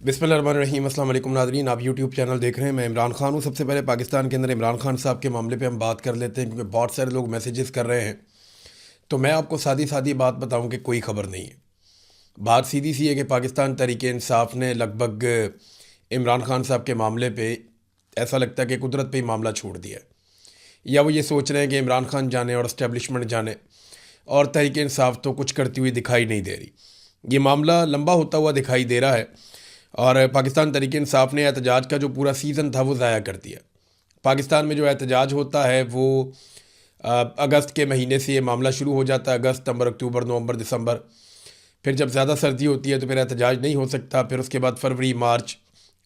बिस्मिल्लाहिर्रहमानिर्रहीम। अस्सलाम वालेकुम नाज़रीन, आप यूट्यूब चैनल देख रहे हैं। मैं इमरान खान हूँ। सबसे पहले पाकिस्तान के अंदर इमरान खान साहब के मामले पे हम बात कर लेते हैं, क्योंकि बहुत सारे लोग मैसेजेस कर रहे हैं। तो मैं आपको सादी सादी बात बताऊं कि कोई ख़बर नहीं है। बात सीधी सी है कि पाकिस्तान तहरीक इंसाफ ने लगभग इमरान खान साहब के मामले पे ऐसा लगता है कि कुदरत पे ही मामला छोड़ दिया है, या वो ये सोच रहे हैं कि इमरान खान जाने और इस्टेब्लिशमेंट जाने और तहरीक इंसाफ तो कुछ करती हुई दिखाई नहीं दे रही। ये मामला लंबा होता हुआ दिखाई दे रहा है और पाकिस्तान तहरीक इंसाफ ने एहतजाज का जो पूरा सीज़न था वो ज़ाया कर दिया। पाकिस्तान में जो एहतजाज होता है वो अगस्त के महीने से ये मामला शुरू हो जाता है। अगस्त, सितंबर, अक्टूबर, नवंबर, दिसंबर। फिर जब ज़्यादा सर्दी होती है तो फिर एहतजाज नहीं हो सकता। फिर उसके बाद फरवरी, मार्च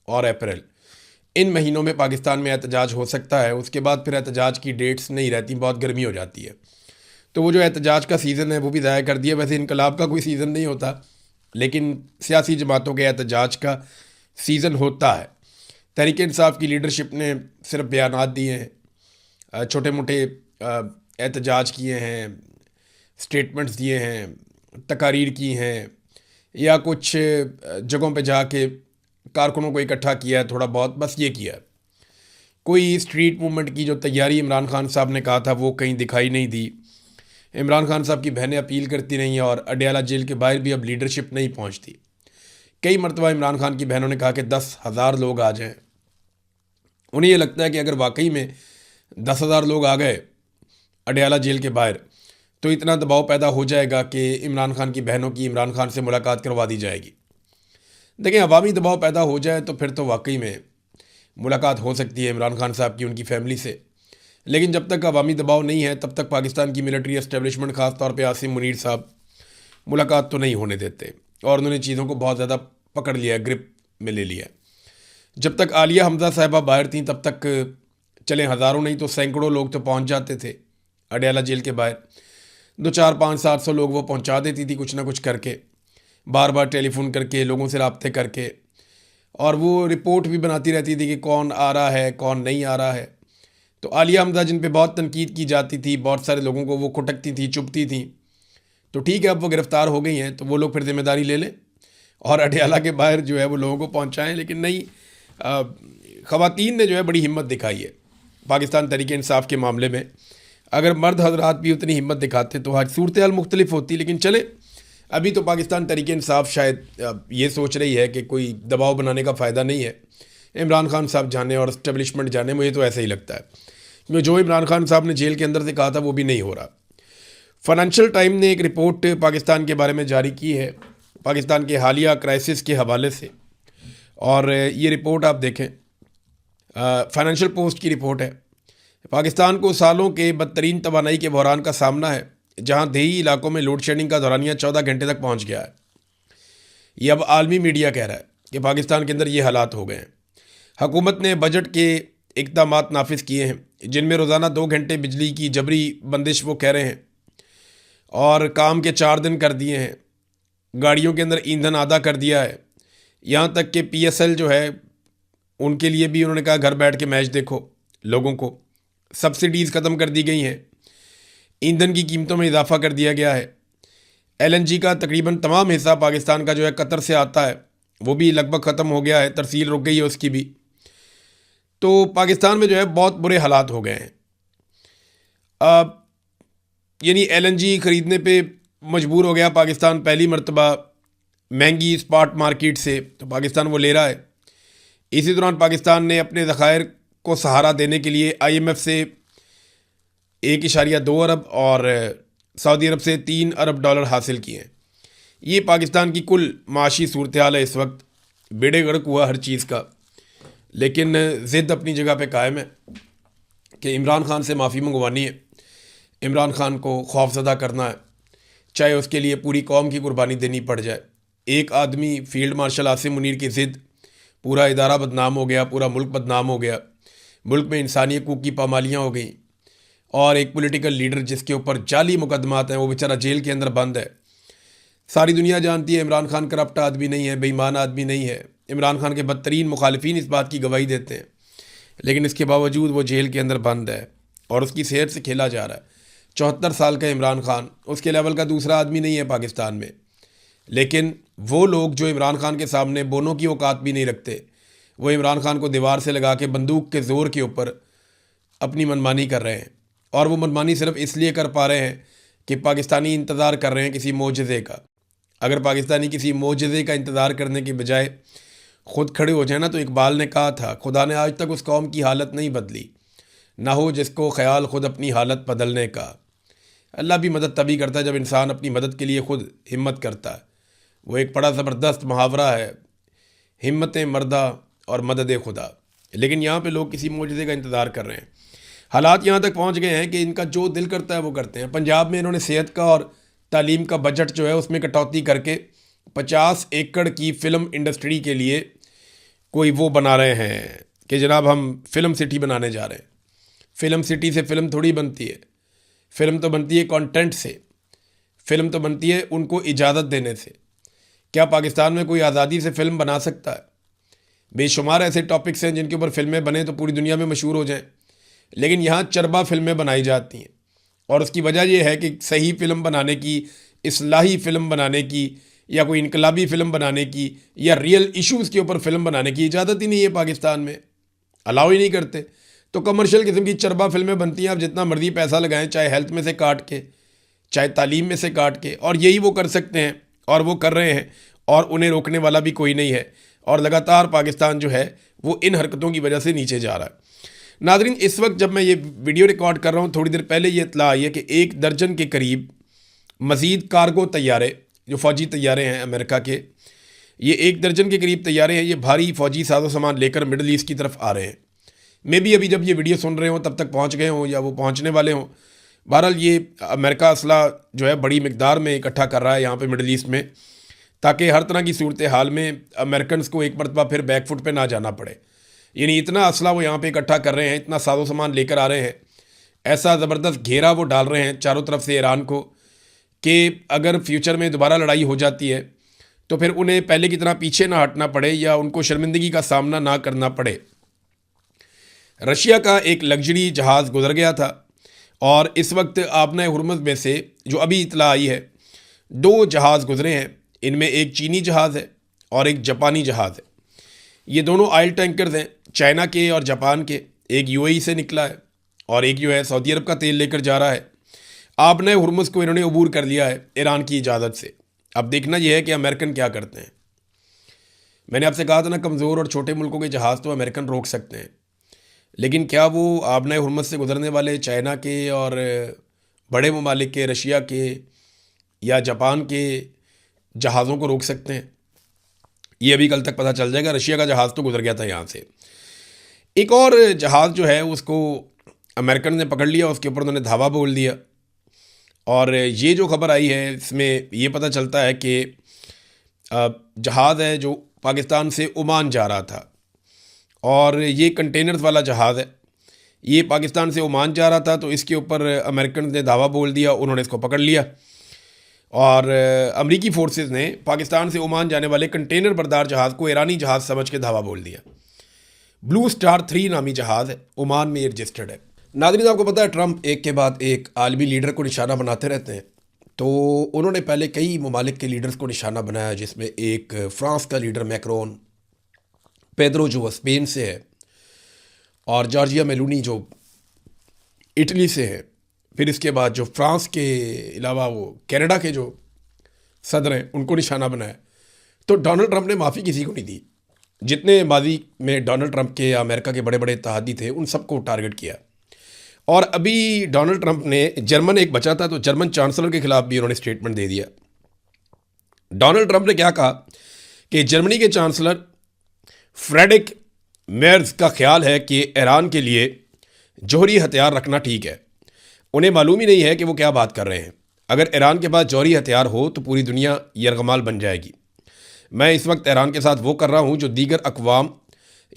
और अप्रैल, इन महीनों में पाकिस्तान में एहतजाज हो सकता है। उसके बाद फिर एहतजाज की डेट्स नहीं रहती, बहुत गर्मी हो जाती है। तो वो जो एहतजाज का सीज़न है वो भी ज़ाया कर दिया। वैसे इनकलाब का कोई सीज़न नहीं होता, लेकिन सियासी जमातों के एहतजाज का सीज़न होता है। तहरीक इंसाफ की लीडरशिप ने सिर्फ बयानात दिए हैं, छोटे मोटे एहतजाज किए हैं, स्टेटमेंट्स दिए हैं, तकारीर की हैं, या कुछ जगहों पे जाके कारकुनों को इकट्ठा किया है थोड़ा बहुत, बस ये किया है। कोई स्ट्रीट मूवमेंट की जो तैयारी इमरान खान साहब ने कहा था वो कहीं दिखाई नहीं दी। इमरान खान साहब की बहनें अपील करती रहीं और अडयाला जेल के बाहर भी अब लीडरशिप नहीं पहुंचती। कई मरतबा इमरान खान की बहनों ने कहा कि 10,000 लोग आ जाएं। उन्हें यह लगता है कि अगर वाकई में 10,000 लोग आ गए अडयाला जेल के बाहर तो इतना दबाव पैदा हो जाएगा कि इमरान खान की बहनों की इमरान खान से मुलाकात करवा दी जाएगी। देखें, अवामी दबाव पैदा हो जाए तो फिर तो वाकई में मुलाकात हो सकती है इमरान खान साहब की उनकी फैमिली से, लेकिन जब तक अवामी दबाव नहीं है तब तक पाकिस्तान की मिलिट्री एस्टेब्लिशमेंट, ख़ास तौर पे आसिम मुनीर साहब, मुलाकात तो नहीं होने देते। और उन्होंने चीज़ों को बहुत ज़्यादा पकड़ लिया, ग्रिप में ले लिया। जब तक आलिया हमजा साहिबा बाहर थी तब तक चले हज़ारों नहीं तो सैकड़ों लोग तो पहुंच जाते थे अडयाला जेल के बाहर। 2, 4, 5, 700 लोग वो पहुंचा देती थी, कुछ ना कुछ करके, बार बार टेलीफोन करके, लोगों से रब्ते करके, और वो रिपोर्ट भी बनाती रहती थी कि कौन आ रहा है कौन नहीं आ रहा है। तो आलिया हमजा, जिन पे बहुत तनकीद की जाती थी, बहुत सारे लोगों को वो खुटकती थी, चुभती थी, तो ठीक है अब वो गिरफ़्तार हो गई हैं तो वो लोग फिर जिम्मेदारी ले लें और अडयाला के बाहर जो है वो लोगों को पहुंचाएं। लेकिन नहीं, ख़वातीन ने जो है बड़ी हिम्मत दिखाई है पाकिस्तान तहरीक इंसाफ के मामले में। अगर मर्द हजरात भी उतनी हिम्मत दिखाते तो आज सूरत हाल मुख्तलिफ होती। लेकिन चले, अभी तो पाकिस्तान तहरीक इंसाफ शायद ये सोच रही है कि कोई दबाव बनाने का फ़ायदा नहीं है इमरान खान साहब जाने और इस्टेब्लिशमेंट जाने। मुझे तो ऐसा ही लगता है, क्योंकि जो इमरान खान साहब ने जेल के अंदर से कहा था वो भी नहीं हो रहा। फाइनेंशियल टाइम ने एक रिपोर्ट पाकिस्तान के बारे में जारी की है, पाकिस्तान के हालिया क्राइसिस के हवाले से, और ये रिपोर्ट आप देखें, फाइनेंशियल पोस्ट की रिपोर्ट है। पाकिस्तान को सालों के बदतरीन तवानाई के बहरान का सामना है, जहां देही इलाकों में लोड शेडिंग का दौरानिया 14 घंटे तक पहुंच गया है। ये अब आलमी मीडिया कह रहा है कि पाकिस्तान के अंदर ये हालात हो गए हैं। हुकूमत ने बजट के इक़दाम नाफिज किए हैं जिनमें रोज़ाना 2 घंटे बिजली की जबरी बंदिश वो कह रहे हैं, और काम के 4 दिन कर दिए हैं। गाड़ियों के अंदर ईंधन आधा कर दिया है। यहाँ तक कि PSL जो है उनके लिए भी उन्होंने कहा घर बैठ के मैच देखो। लोगों को सब्सिडीज़ ख़त्म कर दी गई हैं, ईंधन की कीमतों में इजाफा कर दिया गया है। LNG का तकरीबन तमाम हिस्सा पाकिस्तान का जो है कतर से आता है वो भी लगभग ख़त्म हो गया है, तरसील रुक गई है उसकी भी। तो पाकिस्तान में जो है बहुत बुरे हालात हो गए हैं। अब यानी LNG ख़रीदने पे मजबूर हो गया पाकिस्तान पहली मरतबा महंगी स्पॉट मार्केट से, तो पाकिस्तान वो ले रहा है। इसी दौरान पाकिस्तान ने अपने ज़खायर को सहारा देने के लिए IMF से 1.2 अरब और सऊदी अरब से 3 अरब डॉलर हासिल किए हैं। ये पाकिस्तान की कुल माशी सूरत हाल है इस वक्त। बेड़े गर्क हुआ हर चीज़ का, लेकिन ज़िद अपनी जगह पे कायम है कि इमरान खान से माफ़ी मंगवानी है, इमरान खान को खौफज़दा करना है, चाहे उसके लिए पूरी कौम की कुर्बानी देनी पड़ जाए। एक आदमी, फील्ड मार्शल आसिम मुनीर की ज़िद, पूरा इदारा बदनाम हो गया, पूरा मुल्क बदनाम हो गया, मुल्क में इंसानी हकूक़ की पामालियाँ हो गई, और एक पॉलिटिकल लीडर जिसके ऊपर जाली मुकदमात हैं वो बेचारा जेल के अंदर बंद है। सारी दुनिया जानती है इमरान खान करप्ट आदमी नहीं है, बेईमान आदमी नहीं है। इमरान खान के बदतरीन मुखालिफिन इस बात की गवाही देते हैं, लेकिन इसके बावजूद वो जेल के अंदर बंद है और उसकी सेहत से खेला जा रहा है। 74 साल का इमरान खान उसके लेवल का दूसरा आदमी नहीं है पाकिस्तान में, लेकिन वो लोग जो इमरान खान के सामने बोनों की औकात भी नहीं रखते, वो इमरान खान को दीवार से लगा के बंदूक के ज़ोर के ऊपर अपनी मनमानी कर रहे हैं। और वो मनमानी सिर्फ इसलिए कर पा रहे हैं कि पाकिस्तानी इंतज़ार कर रहे हैं किसी मोजज़े का। अगर पाकिस्तानी किसी मोजज़े का इंतज़ार करने के बजाय ख़ुद खड़े हो जाए ना, तो इकबाल ने कहा था, खुदा ने आज तक उस कौम की हालत नहीं बदली, ना हो जिसको ख्याल ख़ुद अपनी हालत बदलने का। अल्लाह भी मदद तभी करता है जब इंसान अपनी मदद के लिए ख़ुद हिम्मत करता है। वो एक बड़ा ज़बरदस्त मुहावरा है, हिम्मत मर्दा और मदद खुदा। लेकिन यहाँ पे लोग किसी मोजज़े का इंतज़ार कर रहे हैं। हालात यहाँ तक पहुँच गए हैं कि इनका जो दिल करता है वो करते हैं। पंजाब में इन्होंने सेहत का और तालीम का बजट जो है उसमें कटौती करके 50 एकड़ की फ़िल्म इंडस्ट्री के लिए कोई वो बना रहे हैं कि जनाब हम फ़िल्म सिटी बनाने जा रहे हैं। फ़िल्म सिटी से फ़िल्म थोड़ी बनती है, फ़िल्म तो बनती है कंटेंट से, फ़िल्म तो बनती है उनको इजाज़त देने से। क्या पाकिस्तान में कोई आज़ादी से फ़िल्म बना सकता है? बेशुमार ऐसे टॉपिक्स हैं जिनके ऊपर फ़िल्में बने तो पूरी दुनिया में मशहूर हो जाएं, लेकिन यहाँ चरबा फ़िल्में बनाई जाती हैं। और उसकी वजह यह है कि सही फ़िल्म बनाने की, इस्लाही फ़िल्म बनाने की, या कोई इनकलाबी फ़िल्म बनाने की, या रियल इश्यूज़ के ऊपर फ़िल्म बनाने की इजाज़त ही नहीं है पाकिस्तान में, अलाउ ही नहीं करते। तो कमर्शियल किस्म की चरबा फ़िल्में बनती हैं। आप जितना मर्ज़ी पैसा लगाएं, चाहे हेल्थ में से काट के, चाहे तालीम में से काट के, और यही वो कर सकते हैं और वो कर रहे हैं, और उन्हें रोकने वाला भी कोई नहीं है। और लगातार पाकिस्तान जो है वो इन हरकतों की वजह से नीचे जा रहा है। नाज़रीन, इस वक्त जब मैं ये वीडियो रिकॉर्ड कर रहा हूँ, थोड़ी देर पहले ये इत्तला आई है कि 1 दर्जन के करीब मज़ीद कार्गो तैयारे, जो फ़ौजी तैयारे हैं अमेरिका के, ये 1 दर्जन के करीब तैयारे हैं, ये भारी फ़ौजी साजो सामान लेकर मिडल ईस्ट की तरफ आ रहे हैं। मे भी अभी जब ये वीडियो सुन रहे हों तब तक पहुँच गए हों या वो पहुँचने वाले हों। बहरहाल ये अमेरिका असला जो है बड़ी मिकदार में इकट्ठा कर रहा है यहाँ पे मिडल ईस्ट में, ताकि हर तरह की सूरत हाल में अमेरिकन्स को एक मरतबा फिर बैकफुट पे ना जाना पड़े। यानी इतना असला वो यहाँ पे इकट्ठा कर रहे हैं, इतना साजो सामान लेकर आ रहे हैं, ऐसा ज़बरदस्त घेरा वो डाल रहे हैं चारों तरफ से ईरान को कि अगर फ्यूचर में दोबारा लड़ाई हो जाती है तो फिर उन्हें पहले की तरह पीछे ना हटना पड़े या उनको शर्मिंदगी का सामना ना करना पड़े। रशिया का एक लग्जरी जहाज़ गुजर गया था और इस वक्त आबना हुरमुज़ में से जो अभी इतला आई है 2 जहाज़ गुजरे हैं। इनमें एक चीनी जहाज़ है और एक जापानी जहाज़ है। ये दोनों ऑयल टैंकर्स हैं, चाइना के और जापान के। एक यूएई से निकला है और एक जो है सऊदी अरब का तेल लेकर जा रहा है। आबना हुरमुज़ को इन्होंने अबूर कर लिया है ईरान की इजाज़त से। अब देखना यह है कि अमेरिकन क्या करते हैं। मैंने आपसे कहा था ना, कमज़ोर और छोटे मुल्कों के जहाज़ तो अमेरिकन रोक सकते हैं, लेकिन क्या वो आबना हुरमुज़ से गुजरने वाले चाइना के और बड़े ममालिक के, रशिया के या जापान के जहाज़ों को रोक सकते हैं? ये अभी कल तक पता चल जाएगा। रशिया का जहाज़ तो गुजर गया था यहाँ से। एक और जहाज़ जो है उसको अमेरिकन ने पकड़ लिया, उसके ऊपर उन्होंने धावा बोल दिया। और ये जो खबर आई है इसमें ये पता चलता है कि जहाज़ है जो पाकिस्तान से ओमान जा रहा था, और ये कंटेनर्स वाला जहाज़ है, ये पाकिस्तान से ओमान जा रहा था। तो इसके ऊपर अमेरिकन ने धावा बोल दिया, उन्होंने इसको पकड़ लिया और अमरीकी फोर्सेस ने पाकिस्तान से ओमान जाने वाले कंटेनर बरदार जहाज़ को ईरानी जहाज़ समझ के धावा बोल दिया। ब्लू स्टार 3 नामी जहाज़ है, ओमान में रजिस्टर्ड है। नाज़रीन, आपको पता है ट्रंप एक के बाद एक आलमी लीडर को निशाना बनाते रहते हैं। तो उन्होंने पहले कई ममालिक के लीडर्स को निशाना बनाया, जिसमें एक फ्रांस का लीडर मैक्रोन, पेड्रो जो स्पेन से है, और जॉर्जिया मेलोनी जो इटली से है। फिर इसके बाद जो फ्रांस के अलावा वो कनाडा के जो सदर हैं उनको निशाना बनाया। तो डोनाल्ड ट्रंप ने माफ़ी किसी को नहीं दी। जितने माजी में डोनाल्ड ट्रंप के या अमेरिका के बड़े बड़े इत्तेहादी थे उन सबको टारगेट किया। और अभी डोनाल्ड ट्रंप ने, जर्मन एक बचा था, तो जर्मन चांसलर के खिलाफ भी उन्होंने स्टेटमेंट दे दिया। डोनाल्ड ट्रंप ने क्या कहा कि जर्मनी के चांसलर फ्रेडरिक मेर्ज का ख्याल है कि ईरान के लिए जौहरी हथियार रखना ठीक है। उन्हें मालूम ही नहीं है कि वो क्या बात कर रहे हैं। अगर ईरान के पास जौहरी हथियार हो तो पूरी दुनिया यरगमाल बन जाएगी। मैं इस वक्त ईरान के साथ वो कर रहा हूँ जो दीगर अक़वाम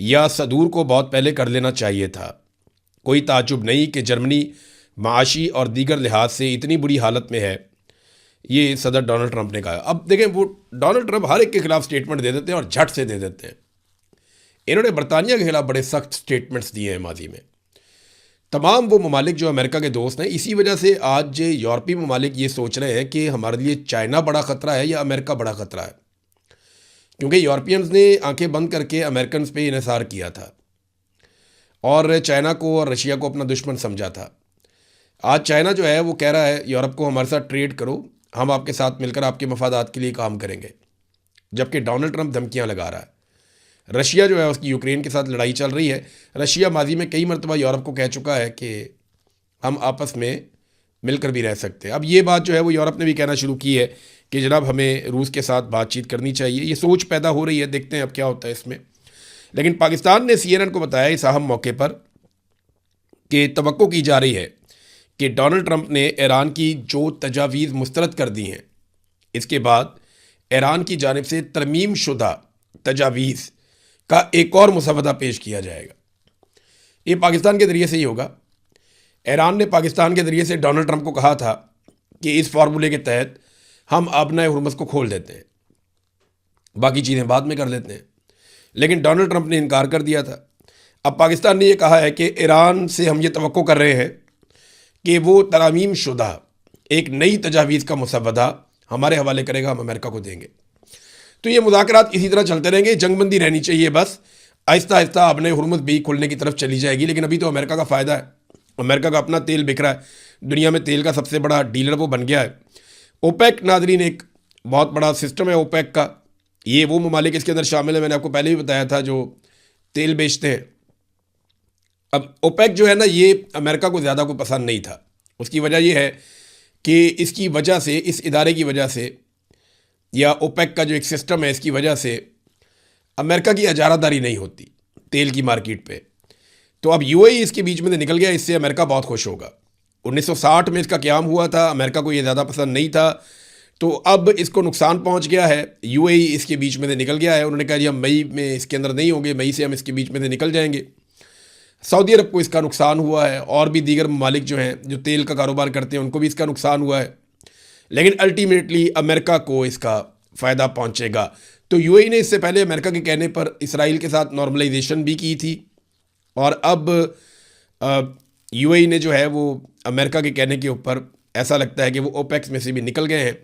या सदूर को बहुत पहले कर लेना चाहिए था। कोई ताज्जुब नहीं कि जर्मनी माशी और दीगर लिहाज से इतनी बुरी हालत में है, ये सदर डोनाल्ड ट्रंप ने कहा। अब देखें, वो डोनाल्ड ट्रंप हर एक के खिलाफ स्टेटमेंट दे देते हैं और झट से दे देते हैं। इन्होंने बरतानिया के खिलाफ बड़े सख्त स्टेटमेंट्स दिए हैं माजी में। तमाम वो ममालिक जो अमेरिका के दोस्त हैं, इसी वजह से आज यूरोपीय ममालिक ये सोच रहे हैं कि हमारे लिए चाइना बड़ा ख़तरा है या अमेरिका बड़ा ख़तरा है। क्योंकि यूरोपियंस ने आंखें बंद करके अमेरिकन पे इन्हिसार किया था और चाइना को और रशिया को अपना दुश्मन समझा था। आज चाइना जो है वो कह रहा है यूरोप को हमारे साथ ट्रेड करो, हम आपके साथ मिलकर आपके मफादात के लिए काम करेंगे, जबकि डोनाल्ड ट्रंप धमकियां लगा रहा है। रशिया जो है उसकी यूक्रेन के साथ लड़ाई चल रही है। रशिया माजी में कई मरतबा यूरोप को कह चुका है कि हम आपस में मिलकर भी रह सकते हैं। अब ये बात जो है वो यूरोप ने भी कहना शुरू की है कि जनाब हमें रूस के साथ बातचीत करनी चाहिए। ये सोच पैदा हो रही है, देखते हैं अब क्या होता है इसमें। लेकिन पाकिस्तान ने CNN को बताया इस अहम मौके पर कि तवक्को की जा रही है कि डोनाल्ड ट्रंप ने ईरान की जो तजावीज़ मुस्तरद कर दी हैं, इसके बाद ईरान की जानिब से तरमीम शुदा तजावीज़ का एक और मुसवदा पेश किया जाएगा। ये पाकिस्तान के ज़रिए से ही होगा। ईरान ने पाकिस्तान के ज़रिए से डोनाल्ड ट्रंप को कहा था कि इस फार्मूले के तहत हम आबनाए हुर्मुज़ को खोल देते हैं, बाकी चीज़ें बाद में कर लेते हैं, लेकिन डोनाल्ड ट्रंप ने इनकार कर दिया था। अब पाकिस्तान ने यह कहा है कि ईरान से हम ये तवक्को कर रहे हैं कि वो तरमीम शुदा एक नई तजावीज़ का मुसवदा हमारे हवाले करेगा, हम अमेरिका को देंगे। तो ये मुज़ाकरात इसी तरह चलते रहेंगे, जंगबंदी रहनी चाहिए, बस आहिस्ता आहिस्ता आबनाए हुर्मुज़ भी खुलने की तरफ चली जाएगी। लेकिन अभी तो अमेरिका का फ़ायदा है, अमेरिका का अपना तेल बिक रहा है, दुनिया में तेल का सबसे बड़ा डीलर वो बन गया है। ओपेक नाज़रीन एक बहुत बड़ा सिस्टम है ओपेक का। ये वो ममालिक इसके अंदर शामिल है, मैंने आपको पहले भी बताया था, जो तेल बेचते हैं। अब ओपेक जो है ना, ये अमेरिका को ज़्यादा कोई पसंद नहीं था। उसकी वजह यह है कि इसकी वजह से, इस इदारे की वजह से, या ओपेक का जो एक सिस्टम है इसकी वजह से अमेरिका की इजारादारी नहीं होती तेल की मार्केट पे। तो अब UAE इसके बीच में से निकल गया, इससे अमेरिका बहुत खुश होगा। 1960 में इसका क़याम हुआ था, अमेरिका को ये ज़्यादा पसंद नहीं था, तो अब इसको नुकसान पहुंच गया है। UAE इसके बीच में से निकल गया है। उन्होंने कहा जी हम मई में इसके अंदर नहीं होंगे, मई से हम इसके बीच में से निकल जाएंगे। सऊदी अरब को इसका नुकसान हुआ है, और भी दीगर ममालिक जो हैं जो तेल का कारोबार करते हैं उनको भी इसका नुकसान हुआ है, लेकिन अल्टीमेटली अमेरिका को इसका फ़ायदा पहुंचेगा। तो UAE ने इससे पहले अमेरिका के कहने पर इसराइल के साथ नॉर्मलाइजेशन भी की थी, और अब UAE ने जो है वो अमेरिका के कहने के ऊपर ऐसा लगता है कि वो ओपेक्स में से भी निकल गए हैं।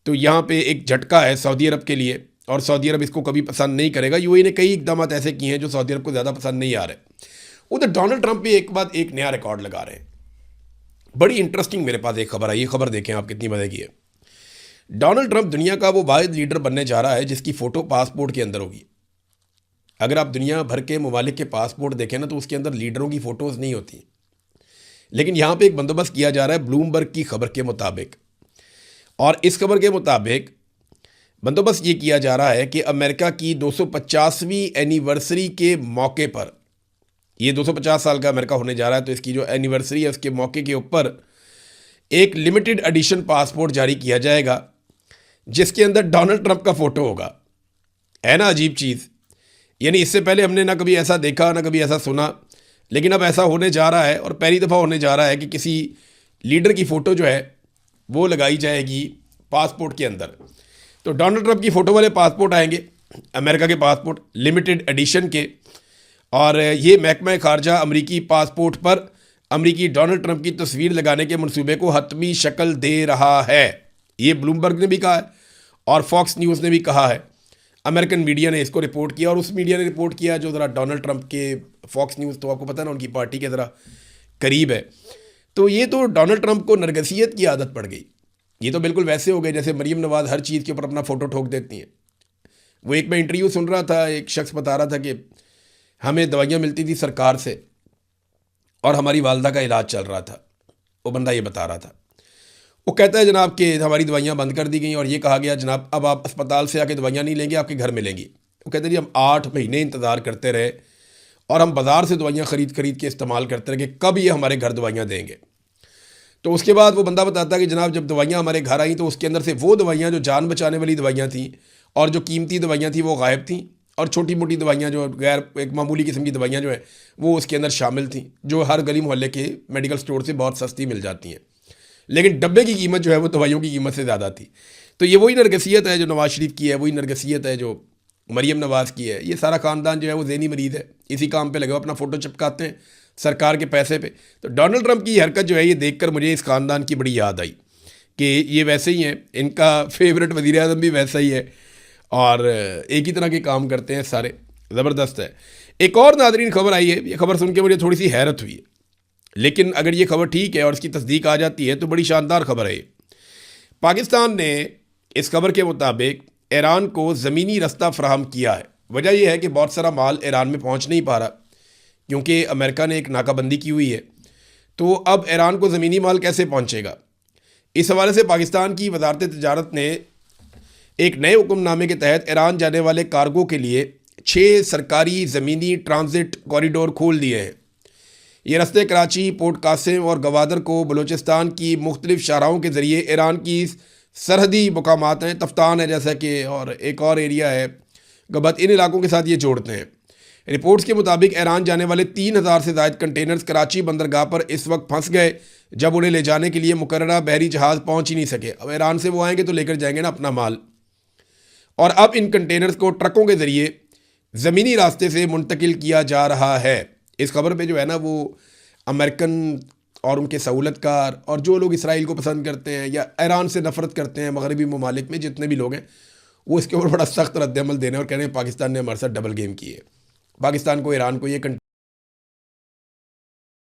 तो यहाँ पे एक झटका है सऊदी अरब के लिए, और सऊदी अरब इसको कभी पसंद नहीं करेगा। UAE ने कई इकदाम ऐसे किए हैं जो सऊदी अरब को ज़्यादा पसंद नहीं आ रहे। उधर डोनाल्ड ट्रंप भी एक बाद एक नया रिकॉर्ड लगा रहे हैं। बड़ी इंटरेस्टिंग मेरे पास एक खबर आई, ये खबर देखें आप कितनी मज़े की है। डोनाल्ड ट्रंप दुनिया का वो वाहिद लीडर बनने जा रहा है जिसकी फ़ोटो पासपोर्ट के अंदर होगी। अगर आप दुनिया भर के ममालिक के पासपोर्ट देखें ना, तो उसके अंदर लीडरों की फ़ोटोज़ नहीं होती, लेकिन यहाँ पे एक बंदोबस्त किया जा रहा है ब्लूमबर्ग की खबर के मुताबिक। और इस खबर के मुताबिक बंदोबस्त ये किया जा रहा है कि अमेरिका की 250वीं एनिवर्सरी के मौके पर, ये 250 साल का अमेरिका होने जा रहा है, तो इसकी जो एनिवर्सरी है उसके मौके के ऊपर एक लिमिटेड एडिशन पासपोर्ट जारी किया जाएगा जिसके अंदर डोनाल्ड ट्रंप का फ़ोटो होगा। है ना अजीब चीज़। यानी इससे पहले हमने ना कभी ऐसा देखा ना कभी ऐसा सुना, लेकिन अब ऐसा होने जा रहा है, और पहली दफ़ा होने जा रहा है कि किसी लीडर की फ़ोटो जो है वो लगाई जाएगी पासपोर्ट के अंदर। तो डोनाल्ड ट्रंप की फ़ोटो वाले पासपोर्ट आएंगे, अमेरिका के पासपोर्ट लिमिटेड एडिशन के, और ये महकमा खारजा अमरीकी पासपोर्ट पर अमरीकी डोनाल्ड ट्रंप की तस्वीर लगाने के मंसूबे को हतमी शक्ल दे रहा है। ये ब्लूमबर्ग ने भी कहा है और फॉक्स न्यूज़ ने भी कहा है। अमेरिकन मीडिया ने इसको रिपोर्ट किया, और उस मीडिया ने रिपोर्ट किया जो ज़रा डोनाल्ड ट्रंप के, फॉक्स न्यूज़ तो आपको पता है ना उनकी पार्टी के ज़रा करीब है। तो ये तो डोनाल्ड ट्रंप को नरगसियत की आदत पड़ गई। ये तो बिल्कुल वैसे हो गए जैसे मरीम नवाज़ हर चीज़ के ऊपर अपना फ़ोटो ठोक देती हैं। वो एक मैं इंटरव्यू सुन रहा था, एक शख्स बता रहा था कि हमें दवाइयाँ मिलती थी सरकार से और हमारी वालदा का इलाज चल रहा था। वो बंदा ये बता रहा था, वो कहता है जनाब कि हमारी दवाइयाँ बंद कर दी गई और ये कहा गया जनाब अब आप अस्पताल से आके दवाइयाँ नहीं लेंगे, आपके घर मिलेंगी। वो कहते हैं जी हम 8 महीने इंतज़ार करते रहे और हम बाज़ार से दवाइयाँ ख़रीद के इस्तेमाल करते रहे कि कब ये हमारे घर दवाइयाँ देंगे। तो उसके बाद वो बंदा बताता है कि जनाब जब दवाइयाँ हमारे घर आई तो उसके अंदर से वो दवाइयाँ जो जान बचाने वाली दवाइयाँ थीं और जो कीमती दवाइयाँ थी वो गायब थीं, और छोटी मोटी दवाइयाँ जो गैर एक मामूली किस्म की दवाइयाँ जो है वो उसके अंदर शामिल थीं, जो हर गली मोहल्ले के मेडिकल स्टोर से बहुत सस्ती मिल जाती हैं, लेकिन डब्बे की कीमत जो है वो दवाइयों की कीमत से ज़्यादा थी। तो ये वही नरगसियत है जो नवाज़ शरीफ की है, वही नरगसियत है जो मरीम नवाज़ की है। ये सारा ख़ानदान जो है वो ज़हनी मरीज़ है, इसी काम पे लगे अपना फ़ोटो चिपकाते हैं सरकार के पैसे पे। तो डोनाल्ड ट्रंप की हरकत जो है ये देखकर मुझे इस ख़ानदान की बड़ी याद आई कि ये वैसे ही हैं, इनका फेवरेट वज़ीर आज़म भी वैसा ही है, और एक ही तरह के काम करते हैं सारे, ज़बरदस्त है। एक और नादरीन खबर आई है, ये खबर सुन के मुझे थोड़ी सी हैरत हुई है, लेकिन अगर ये खबर ठीक है और इसकी तस्दीक आ जाती है तो बड़ी शानदार खबर है। पाकिस्तान ने इस खबर के मुताबिक ईरान को ज़मीनी रास्ता फराहम किया है। वजह यह है कि बहुत सारा माल ईरान में पहुंच नहीं पा रहा क्योंकि अमेरिका ने एक नाकाबंदी की हुई है। तो अब ईरान को ज़मीनी माल कैसे पहुंचेगा? इस हवाले से पाकिस्तान की वजारत तजारत ने एक नए हुक्मनामे के तहत ईरान जाने वाले कार्गो के लिए 6 सरकारी ज़मीनी ट्रांजिट कॉरिडोर खोल दिए हैं। ये रास्ते कराची, पोर्ट कासिम और गवादर को बलूचिस्तान की मुख्तलिफ शाहराहों के ज़रिए ईरान की सरहदी मकामात हैं, तफ्तान है जैसा कि, और एक और एरिया है गबत, इन इलाकों के साथ ये जोड़ते हैं। रिपोर्ट्स के मुताबिक ईरान जाने वाले 3000 से ज़ायद कंटेनर्स कराची बंदरगाह पर इस वक्त फंस गए जब उन्हें ले जाने के लिए मुकर्ररा बहरी जहाज़ पहुँच ही नहीं सके। अब ईरान से वो आएंगे तो लेकर जाएंगे ना अपना माल, और अब इन कंटेनर्स को ट्रकों के ज़रिए ज़मीनी रास्ते से मुंतकिल किया जा रहा है। इस खबर पे जो है ना वो अमेरिकन और उनके सहूलतकार और जो लोग इसराइल को पसंद करते हैं या ईरान से नफ़रत करते हैं, मगरबी ममालिक में जितने भी लोग हैं, वो इसके ऊपर बड़ा सख्त रद्द अमल देने और कह रहे हैं पाकिस्तान ने हमारे साथ डबल गेम की है। पाकिस्तान को ईरान को ये